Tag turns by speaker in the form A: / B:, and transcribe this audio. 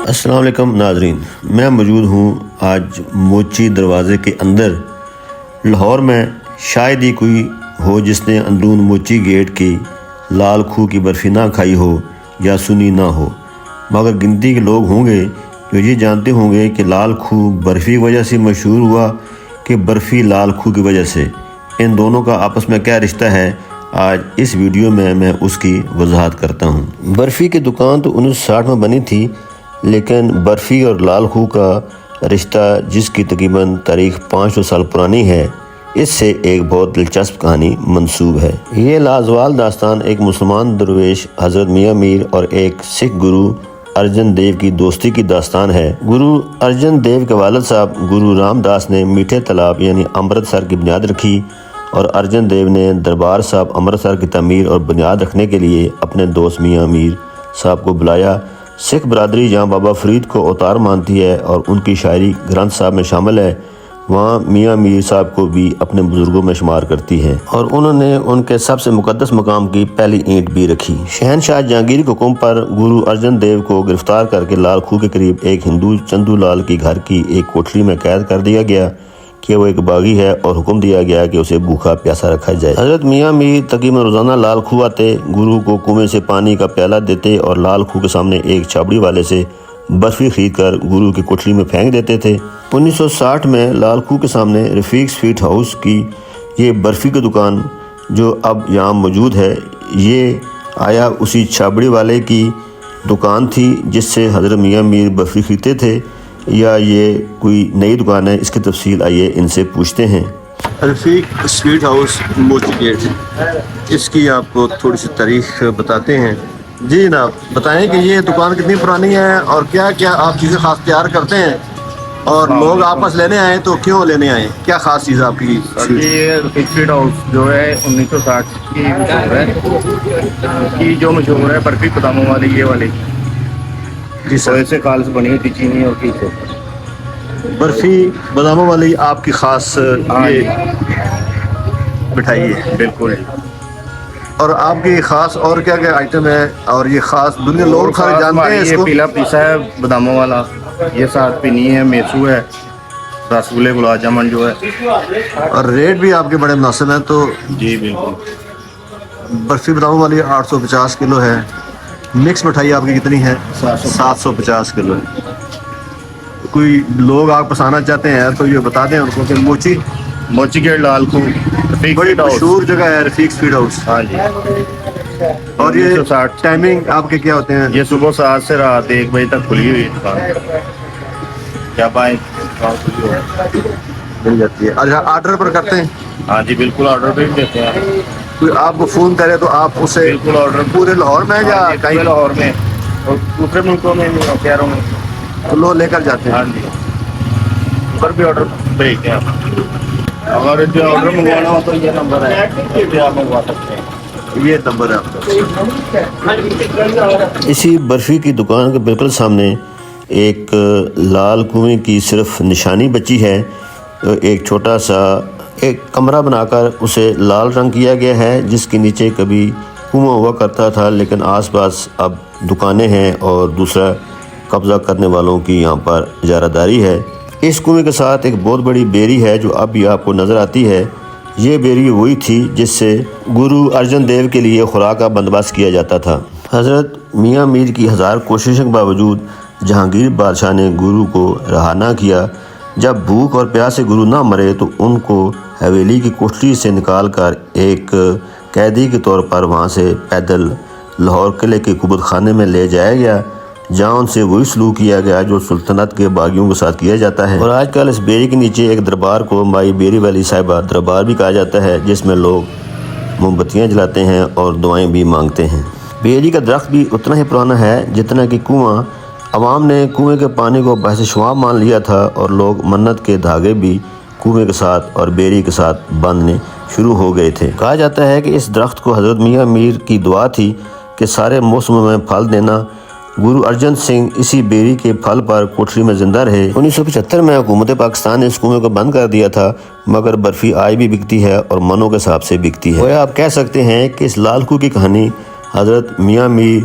A: السلام علیکم ناظرین، میں موجود ہوں آج موچی دروازے کے اندر۔ لاہور میں شاید ہی کوئی ہو جس نے اندرون موچی گیٹ کی لال کھو کی برفی نہ کھائی ہو یا سنی نہ ہو، مگر گنتی کے لوگ ہوں گے جو یہ جانتے ہوں گے کہ لال کھو برفی کی وجہ سے مشہور ہوا کہ برفی لال کھو کی وجہ سے۔ ان دونوں کا آپس میں کیا رشتہ ہے، آج اس ویڈیو میں اس کی وضاحت کرتا ہوں۔ برفی کی دکان تو 1960 میں بنی تھی، لیکن برفی اور لال کھو کا رشتہ جس کی تقریباً تاریخ 500 سال پرانی ہے، اس سے ایک بہت دلچسپ کہانی منسوب ہے۔ یہ لازوال داستان ایک مسلمان درویش حضرت میاں میر اور ایک سکھ گرو ارجن دیو کی دوستی کی داستان ہے۔ گرو ارجن دیو کے والد صاحب گرو رام داس نے میٹھے تالاب یعنی امرتسر کی بنیاد رکھی، اور ارجن دیو نے دربار صاحب امرتسر کی تعمیر اور بنیاد رکھنے کے لیے اپنے دوست میاں میر صاحب کو بلایا۔ سکھ برادری جہاں بابا فرید کو اوتار مانتی ہے اور ان کی شاعری گرنتھ صاحب میں شامل ہے، وہاں میاں میر صاحب کو بھی اپنے بزرگوں میں شمار کرتی ہے، اور انہوں نے ان کے سب سے مقدس مقام کی پہلی اینٹ بھی رکھی۔ شہنشاہ جہانگیر کے حکم پر گرو ارجن دیو کو گرفتار کر کے لال کھو کے قریب ایک ہندو چندو لال کی گھر کی ایک کوٹھری میں قید کر دیا گیا کہ وہ ایک باغی ہے، اور حکم دیا گیا کہ اسے بھوکا پیاسا رکھا جائے۔ حضرت میاں میر تقریباً روزانہ لال کھو آتے، گرو کو کنویں سے پانی کا پیالہ دیتے اور لال کھو کے سامنے ایک چھابڑی والے سے برفی خرید کر گرو کی کوٹھری میں پھینک دیتے تھے۔ 1960 میں لال کھو کے سامنے رفیق سویٹ ہاؤس کی یہ برفی کی دکان جو اب یہاں موجود ہے، یہ آیا اسی چھابڑی والے کی دکان تھی جس سے حضرت میاں میر برفی خریدتے تھے، یا یہ کوئی نئی دکان ہے؟ اس کی تفصیل آئیے ان سے پوچھتے ہیں۔
B: رفیق سویٹ ہاؤس موچی گیٹ، اس کی آپ کو تھوڑی سی تاریخ بتاتے ہیں۔ جی جناب، بتائیں کہ یہ دکان کتنی پرانی ہے اور کیا کیا آپ چیزیں خاص تیار کرتے ہیں، اور لوگ آپس لینے آئیں تو کیوں لینے آئیں، کیا خاص چیز آپ کی؟
C: یہ رفیق سویٹ ہاؤس جو ہے 1960 کی مشہور ہے، کی جو مشہور ہے برفی باداموں والی، یہ والی
B: جی سر،
C: سے کالس بنی ہوئی تھی چینی اور گھی سے۔
B: برفی باداموں والی آپ کی خاص یہ مٹھائی ہے؟
C: بالکل۔
B: اور آپ کی خاص اور کیا کیا آئٹم ہے، اور یہ خاص دنیا لوگ سارے جانتے ہیں اس
C: یہ
B: کو؟
C: پیلا پیسا ہے باداموں والا، یہ ساتھ پینی ہے، میسو ہے، رس گلے گلاب جامن جو ہے،
B: اور ریٹ بھی آپ کے بڑے مناسب ہیں۔ تو
C: جی بالکل۔
B: برفی باداموں والی 850 کلو ہے، مکس مٹھائی آپ کی کتنی ہے؟ 750 کلو ہے۔ کوئی لوگ آپ پسانا چاہتے ہیں تو یہ بتا دیں ان کو کہ
C: موچی گیٹ لال کھو رفیق
B: بڑی
C: سویٹ ہاؤس۔
B: مشہور جگہ ہے رفیق سویٹ ہاؤس۔
C: ہاں جی۔
B: اور یہ
C: 1960
B: ٹائمنگ آپ کے کیا ہوتے ہیں؟
C: یہ صبح 7 سے رات 1 بجے تک کھلی ہوئی دکان، جب آئیں
B: مل جاتی ہے۔ اچھا، آرڈر پر کرتے ہیں؟
C: ہاں جی بالکل، آرڈر پہ بھی دیتے ہیں۔
B: کوئی آپ کو فون کرے تو آپ اسے
C: بالکل آرڈر
B: پورے لاہور میں یا کہیں
C: لاہور میں اور دوسرے ملکوں میں بھی، شہروں میں
B: لوگ لے کر جاتے ہیں؟
C: ہاں جی، ادھر بھی آرڈر بھیجتے ہیں۔ اگر جو آرڈر منگوانا ہو تو یہ نمبر ہے، اس پہ آپ منگوا سکتے ہیں،
B: یہ نمبر ہے آپ کا۔
A: اسی برفی کی دکان کے بالکل سامنے ایک لال کنویں کی صرف نشانی بچی ہے، ایک چھوٹا سا ایک کمرہ بنا کر اسے لال رنگ کیا گیا ہے، جس کے نیچے کبھی کنواں ہوا کرتا تھا، لیکن آس پاس اب دکانیں ہیں اور دوسرا قبضہ کرنے والوں کی یہاں پر اجارہ داری ہے۔ اس کنویں کے ساتھ ایک بہت بڑی بیری ہے جو اب بھی آپ کو نظر آتی ہے۔ یہ بیری وہی تھی جس سے گرو ارجن دیو کے لیے خوراک کا بندوبست کیا جاتا تھا۔ حضرت میاں میر کی ہزار کوششوں کے باوجود جہانگیر بادشاہ نے گرو کو رہا نہ کیا۔ جب بھوک اور پیاس سے گرو نہ مرے تو ان کو حویلی کی کوٹھری سے نکال کر ایک قیدی کے طور پر وہاں سے پیدل لاہور قلعے کے قبۃ خانے میں لے جایا گیا، جہاں ان سے وہی سلوک کیا گیا جو سلطنت کے باغیوں کے ساتھ کیا جاتا ہے۔ اور آج کل اس بیری کے نیچے ایک دربار کو مائی بیری والی صاحبہ دربار بھی کہا جاتا ہے، جس میں لوگ موم بتیاں جلاتے ہیں اور دعائیں بھی مانگتے ہیں۔ بیری کا درخت بھی اتنا ہی پرانا ہے جتنا کہ کنواں۔ عوام نے کنویں کے پانی کو بحث شواب مان لیا تھا، اور لوگ منت کے دھاگے بھی کنویں کے ساتھ اور بیری کے ساتھ باندھنے شروع ہو گئے تھے۔ کہا جاتا ہے کہ اس درخت کو حضرت میاں میر کی دعا تھی کہ سارے موسموں میں پھل دینا۔ گرو ارجن سنگھ اسی بیری کے پھل پر کوٹھری میں زندہ رہے۔ 1975 میں حکومت پاکستان نے اس کنویں کو بند کر دیا تھا، مگر برفی آج بھی بکتی ہے اور منوں کے حساب سے بکتی ہے۔ وہ آپ کہہ سکتے ہیں کہ اس لال کھو کی کہانی حضرت میاں میر